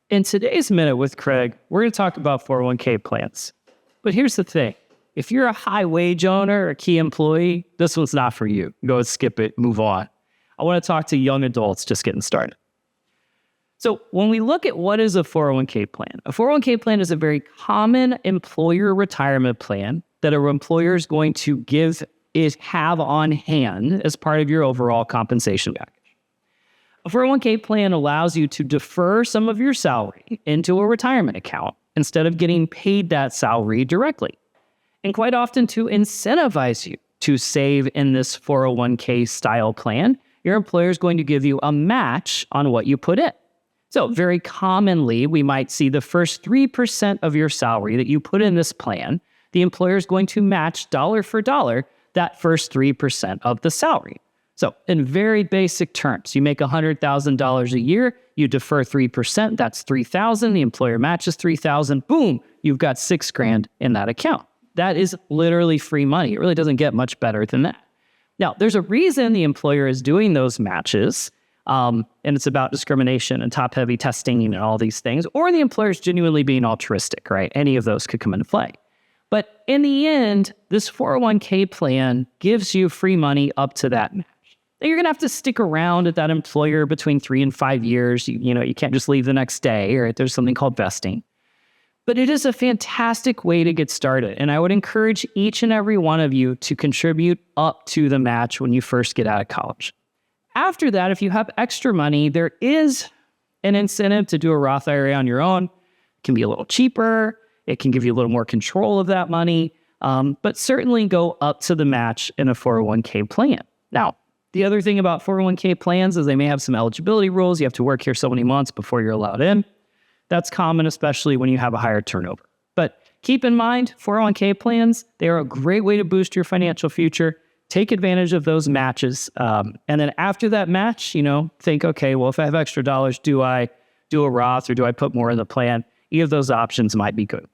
In today's Minute with Craig, we're going to talk about 401k plans. But here's the thing. If you're a high wage owner or a key employee, this one's not for you. Go and skip it, move on. I want to talk to young adults just getting started. So when we look at what is a 401k plan, a 401k plan is a very common employer retirement plan that an employer is going to have on hand as part of your overall compensation package. A 401k plan allows you to defer some of your salary into a retirement account instead of getting paid that salary directly. And quite often to incentivize you to save in this 401k style plan, your employer is going to give you a match on what you put in. So very commonly, we might see the first 3% of your salary that you put in this plan, the employer is going to match dollar for dollar that first 3% of the salary. So in very basic terms, you make $100,000 a year, you defer 3%, that's $3,000, the employer matches $3,000, boom, you've got $6,000 in that account. That is literally free money. It really doesn't get much better than that. Now, there's a reason the employer is doing those matches, and it's about discrimination and top-heavy testing and all these things, or the employer is genuinely being altruistic, right? Any of those could come into play. But in the end, this 401k plan gives you free money up to that match. Now, you're going to have to stick around at that employer between 3 and 5 years. You can't just leave the next day, right? There's something called vesting. But it is a fantastic way to get started. And I would encourage each and every one of you to contribute up to the match when you first get out of college. After that, if you have extra money, there is an incentive to do a Roth IRA on your own. It can be a little cheaper. It can give you a little more control of that money. But certainly go up to the match in a 401k plan. Now, the other thing about 401k plans is they may have some eligibility rules. You have to work here so many months before you're allowed in. That's common, especially when you have a higher turnover. But keep in mind, 401k plans, they are a great way to boost your financial future. Take advantage of those matches. And then after that match, think, okay, well, if I have extra dollars, do I do a Roth or do I put more in the plan? Either of those options might be good.